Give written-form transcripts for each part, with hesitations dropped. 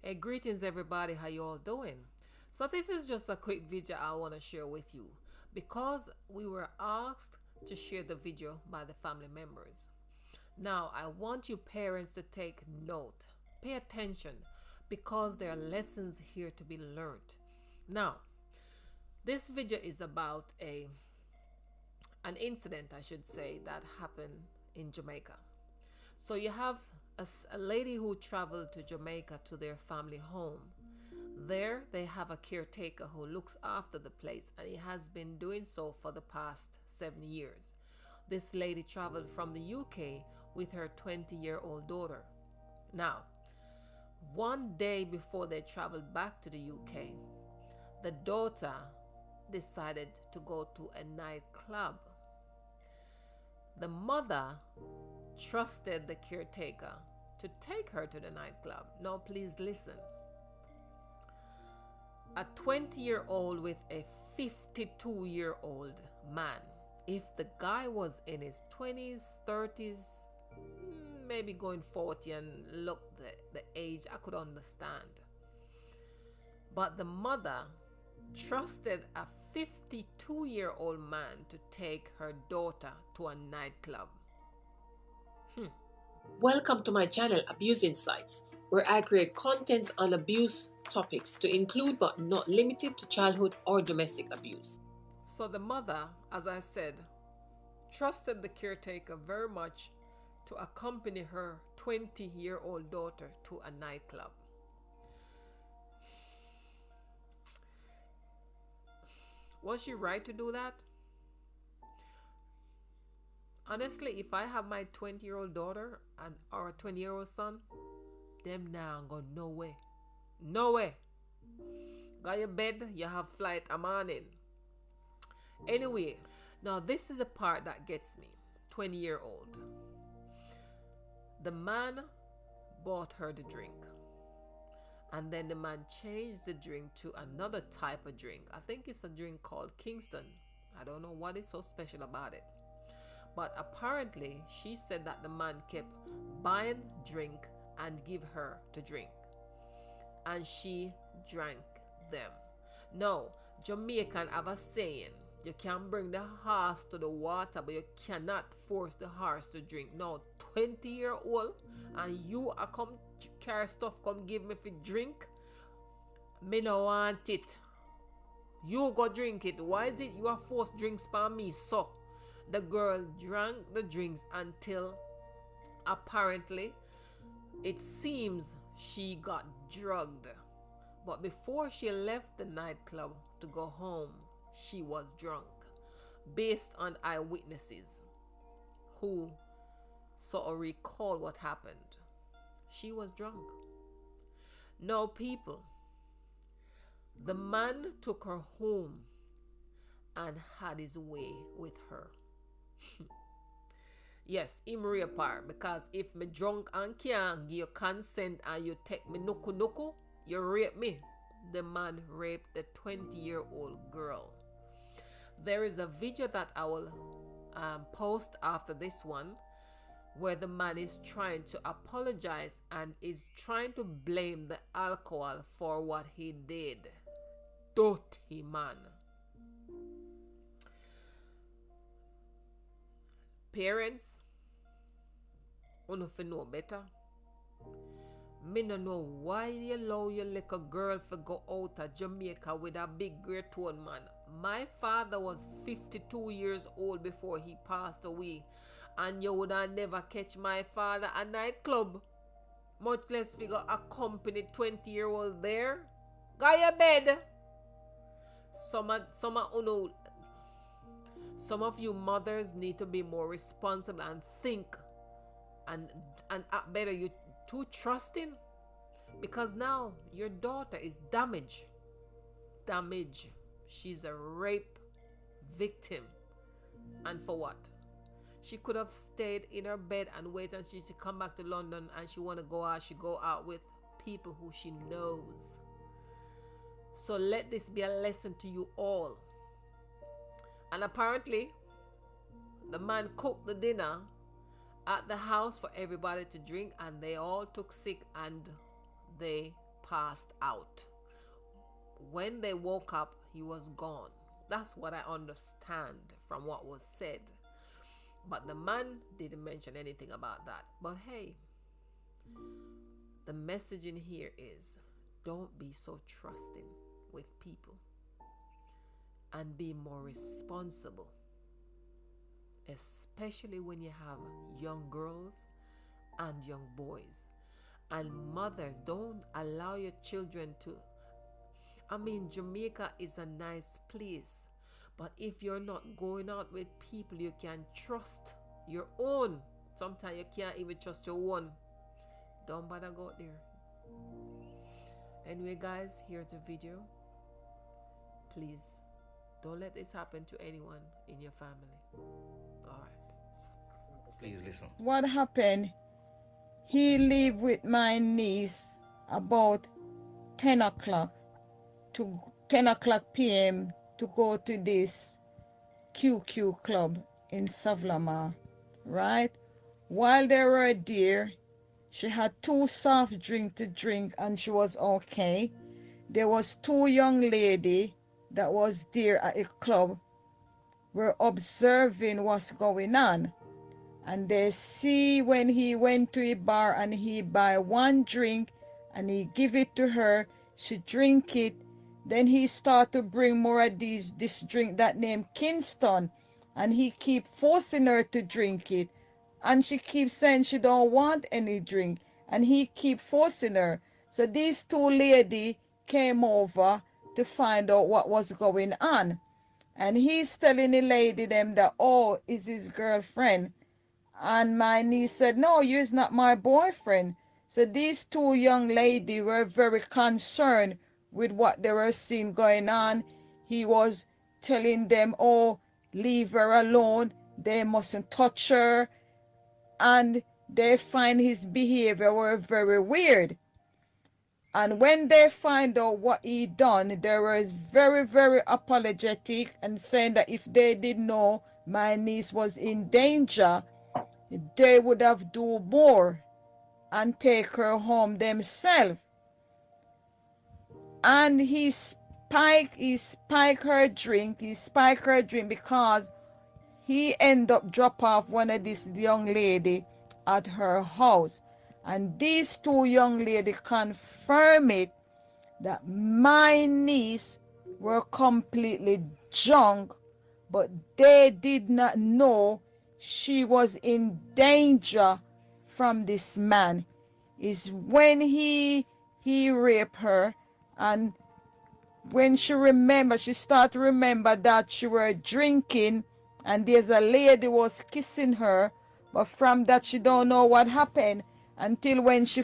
Hey, greetings everybody, how you all doing? So this is just a quick video I want to share with you because we were asked to share the video by the family members. Now, I want you parents to take note, pay attention because there are lessons here to be learned. Now, this video is about an incident, I should say, that happened in Jamaica. So you have a lady who traveled to Jamaica to their family home. There, they have a caretaker who looks after the place, and he has been doing so for the past 7 years. This lady traveled from the UK with her 20-year-old daughter. Now, one day before they traveled back to the UK, the daughter decided to go to a nightclub. The mother trusted the caretaker to take her to the nightclub. Now, please listen. A 20-year-old with a 52-year-old man. If the guy was in his 20s, 30s, maybe going 40 and look the age, I could understand. But the mother trusted a 52-year-old man to take her daughter to a nightclub. Welcome to my channel, Abuse Insights, where I create contents on abuse topics to include but not limited to childhood or domestic abuse. So the mother, as I said, trusted the caretaker very much to accompany her 20-year-old daughter to a nightclub. Was she right to do that? Honestly, if I have my 20-year-old daughter and or a 20-year-old son, them now go no way. No way. Got your bed, you have flight, I'm on in. Anyway, now this is the part that gets me. 20-year-old. The man bought her the drink. And then the man changed the drink to another type of drink. I think it's a drink called Kingston. I don't know what is so special about it. But apparently, she said that the man kept buying drink and give her to drink. And she drank them. No, Jamaican have a saying, you can bring the horse to the water, but you cannot force the horse to drink. No, 20-year-old and you are come carry stuff, come give me for drink. Me no want it. You go drink it. Why is it you are forced drinks by me? So the girl drank the drinks until apparently it seems she got drugged. But before she left the nightclub to go home, she was drunk. Based on eyewitnesses who sort of recall what happened. She was drunk. No, people. The man took her home and had his way with her. Yes, him rape her, because if me drunk and can't give you consent and you take me nuku nuku, you rape me. The man raped the 20-year-old girl. There is a video that I will post after this one where the man is trying to apologize and is trying to blame the alcohol for what he did. Dirty man. Parents, you know better. Me no know why you allow your little girl to go out of Jamaica with a big great tone man. My father was 52 years old before he passed away, and you would have never catch my father at nightclub, much less figure accompany 20-year-old there. Got your bed. Some of you mothers need to be more responsible and think and act better. You too trusting, because now your daughter is damaged. She's a rape victim. And for what? She could have stayed in her bed and wait until she come back to London, and she want to go out. She go out with people who she knows. So let this be a lesson to you all. And apparently, the man cooked the dinner at the house for everybody to drink, and they all took sick and they passed out. When they woke up, he was gone. That's what I understand from what was said. But the man didn't mention anything about that. But hey, the message in here is don't be so trusting with people and be more responsible, especially when you have young girls and young boys. And mothers, don't allow your children to. I mean, Jamaica is a nice place, but if you're not going out with people you can trust, your own, sometimes you can't even trust your own, don't bother go there. Anyway, guys, here's the video. Please don't let this happen to anyone in your family. All right. Please listen. What happened? He lived with my niece about 10 o'clock to 10 o'clock p.m. to go to this QQ club in Savlama, right? While they were there, she had 2 soft drinks to drink and she was okay. There was 2 young lady that was there at the club, were observing what's going on. And they see when he went to a bar and he buy 1 drink and he give it to her, she drink it. Then he start to bring more of this drink that named Kingston, and he keep forcing her to drink it. And she keeps saying she don't want any drink, and he keep forcing her. So these 2 ladies came over to find out what was going on. And he's telling the lady them that, oh, is his girlfriend. And my niece said, no, you's not my boyfriend. So these 2 young ladies were very concerned with what they were seeing going on. He was telling them, oh, leave her alone. They mustn't touch her. And they find his behavior were very weird. And when they find out what he done, they were very, very apologetic and saying that if they did know my niece was in danger, they would have do more and take her home themselves. And he spiked her drink because he ended up drop off one of this young lady at her house. And these 2 young ladies confirm it that my niece were completely drunk, but they did not know she was in danger from this man. Is when he raped her, and when she start to remember that she were drinking and there's a lady was kissing her, but from that she don't know what happened until when she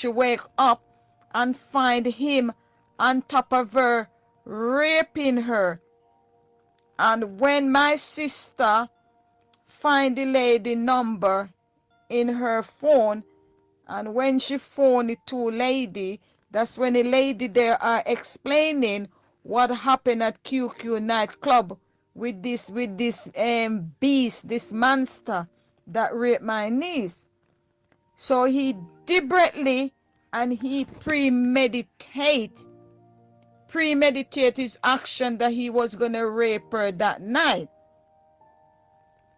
wake up and find him on top of her raping her. And when my sister find the lady number in her phone, and when she phoned the 2 lady, that's when the lady there are explaining what happened at QQ nightclub with this beast, this monster that raped my niece. So he deliberately and he premeditate his action that he was gonna rape her that night,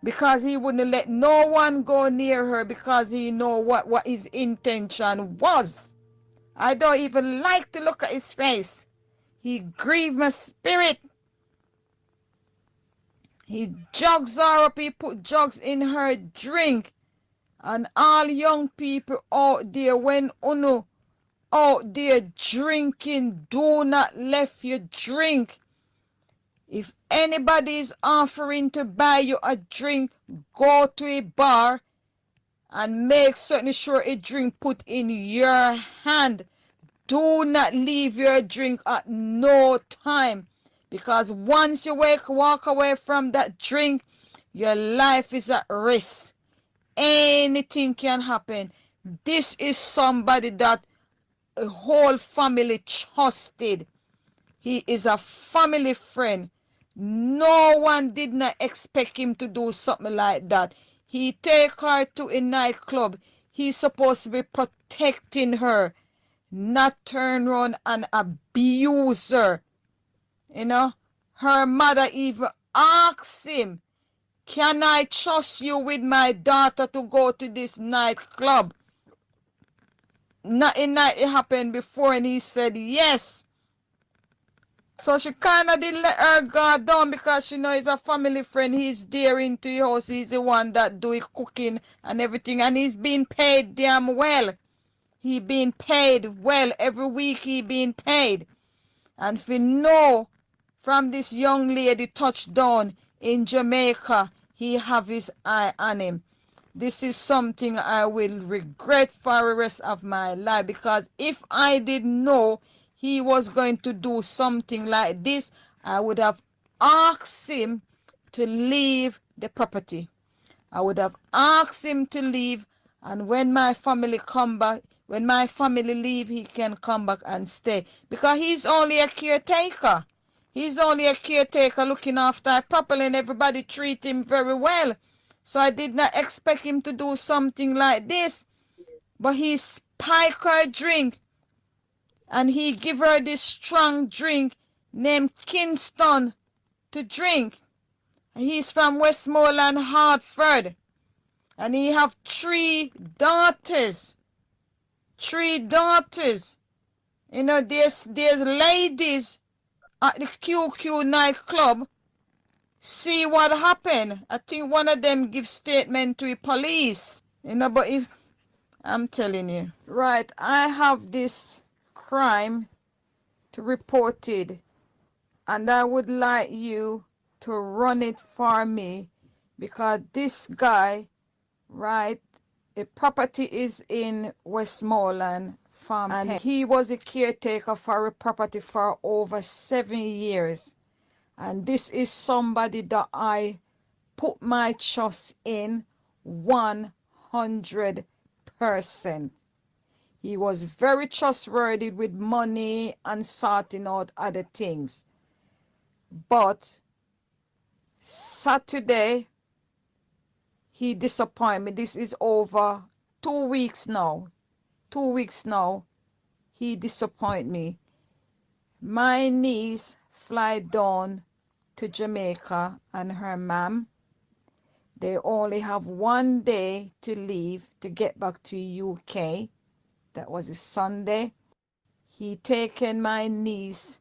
because he wouldn't let no one go near her because he know what his intention was. I don't even like to look at his face. He grieved my spirit. He jugs her up, he put jugs in her drink. And all young people out there, when uno out there drinking, do not let your drink. If anybody is offering to buy you a drink, go to a bar and make certain sure a drink put in your hand. Do not leave your drink at no time, because once you walk away from that drink, your life is at risk. Anything can happen. This is somebody that a whole family trusted. He is a family friend. No one did not expect him to do something like that. He take her to a nightclub. He's supposed to be protecting her. not turn around and abuse her. You know, her mother even asked him, can I trust you with my daughter to go to this nightclub? Nothing like it happened before, and he said yes. So she kind of didn't let her guard down because she knows he's a family friend. He's there into the house. He's the one that do the cooking and everything. And he's being paid damn well. He being paid well. Every week he being paid. And if you know from this young lady touchdown in Jamaica, he have his eye on him. This is something I will regret for the rest of my life, because if I didn't know he was going to do something like this, I would have asked him to leave the property. I would have asked him to leave, and when my family come back, when my family leave, he can come back and stay, because he's only a caretaker. He's only a caretaker looking after her properly, and everybody treat him very well. So I did not expect him to do something like this. But he spiked her drink, and he give her this strong drink named Kingston to drink. He's from Westmoreland, Hartford, and he have 3 daughters. 3 daughters. You know, there's ladies at the QQ nightclub. See what happened. I think one of them give statement to the police. You know, but if I'm telling you. Right, I have this crime to report it, and I would like you to run it for me, because this guy, right, the property is in Westmoreland Farm, and he was a caretaker for a property for over 7 years. And this is somebody that I put my trust in 100%. He was very trustworthy with money and sorting out other things. But Saturday, he disappointed me. This is over 2 weeks now. 2 weeks now, he disappointed me. My niece fly down to Jamaica and her mom. They only have 1 day to leave to get back to UK. That was a Sunday. He taken my niece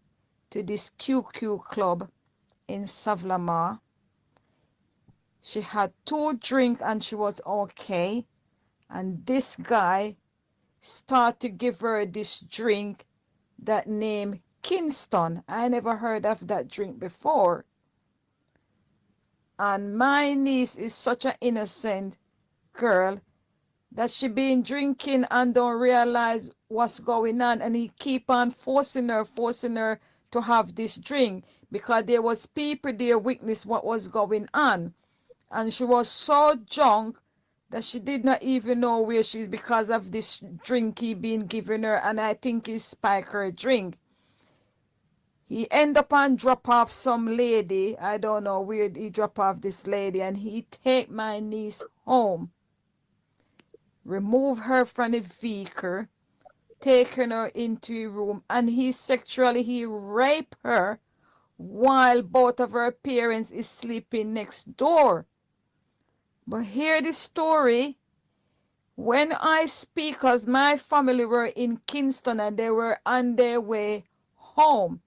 to this QQ club in Savlamar. She had 2 drinks and she was okay. And this guy started to give her this drink that named Kingston. I never heard of that drink before. And my niece is such an innocent girl that she been drinking and don't realize what's going on, and he keep on forcing her to have this drink, because there was people there witness what was going on, and she was so drunk that she did not even know where she is because of this drink he been giving her, and I think he spiked her drink. He end up and drop off some lady. I don't know where he drop off this lady, and he take my niece home, remove her from the vehicle, taking her into a room, and he raped her while both of her parents is sleeping next door. But hear the story. When I speak, because my family were in Kingston and they were on their way home,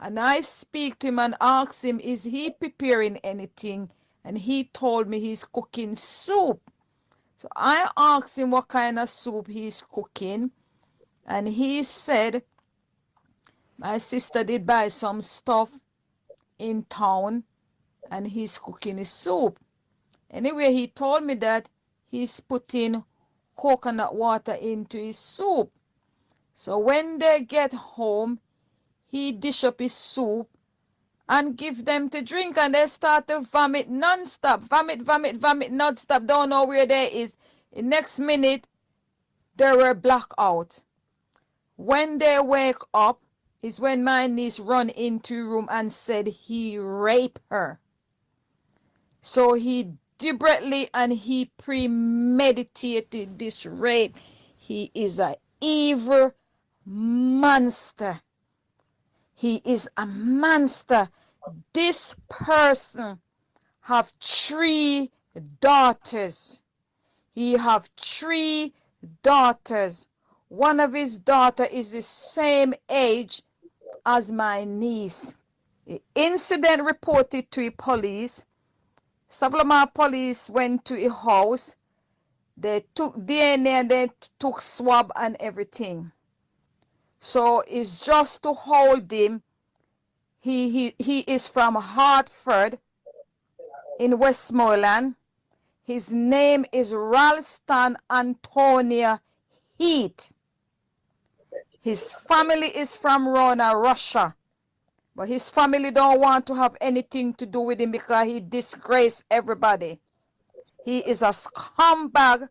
and I speak to him and ask him, is he preparing anything? And he told me he's cooking soup. So I asked him what kind of soup he's cooking, and he said, my sister did buy some stuff in town and he's cooking his soup. Anyway, he told me that he's putting coconut water into his soup. So when they get home, he dish up his soup and give them to drink, and they start to vomit non-stop. Vomit non-stop. Don't know where they is. The next minute, they were blackout. When they wake up is when my niece run into the room and said he raped her. So he deliberately and he premeditated this rape. He is an evil, monster. He is a monster. This person have 3 daughters. He have 3 daughters. One of his daughter is the same age as my niece. The incident reported to the police. Supplemental police went to a house. They took DNA and they took swab and everything. So it's just to hold him. He is from Hartford in Westmoreland. His name is Ralston Antonia Heath. His family is from Rona, Russia. But his family don't want to have anything to do with him because he disgraced everybody. He is a scumbag.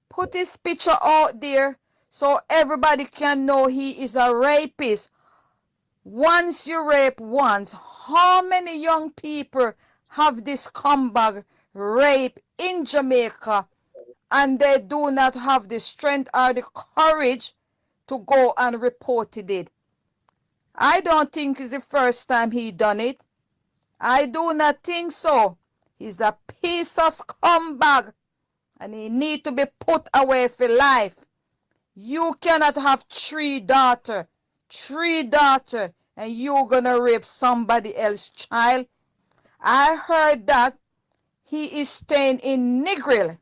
Put his picture out there so everybody can know he is a rapist. Once you rape once, how many young people have this scumbag rape in Jamaica and they do not have the strength or the courage to go and report it? I don't think it's the first time he done it. I do not think so. He's a piece of scumbag and he need to be put away for life. You cannot have 3 daughters, and you're gonna rape somebody else's child. I heard that he is staying in Negril.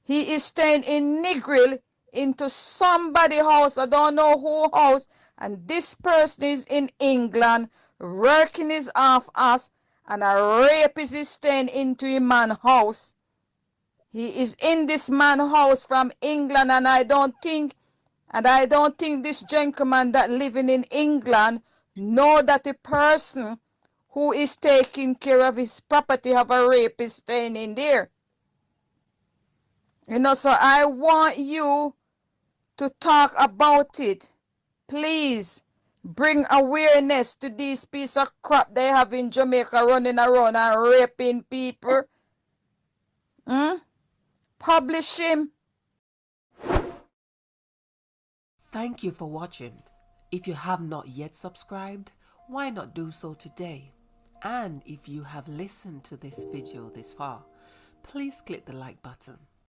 He is staying in Negril into somebody's house. I don't know who house. And this person is in England working his off us, and a rapist is staying into a man's house. He is in this man's house from England, and I don't think this gentleman that living in England know that the person who is taking care of his property have a rapist staying in there. You know, so I want you to talk about it. Please bring awareness to these piece of crap they have in Jamaica running around and raping people. Publish him. Thank you for watching. If you have not yet subscribed, why not do so today? And if you have listened to this video this far, please click the like button.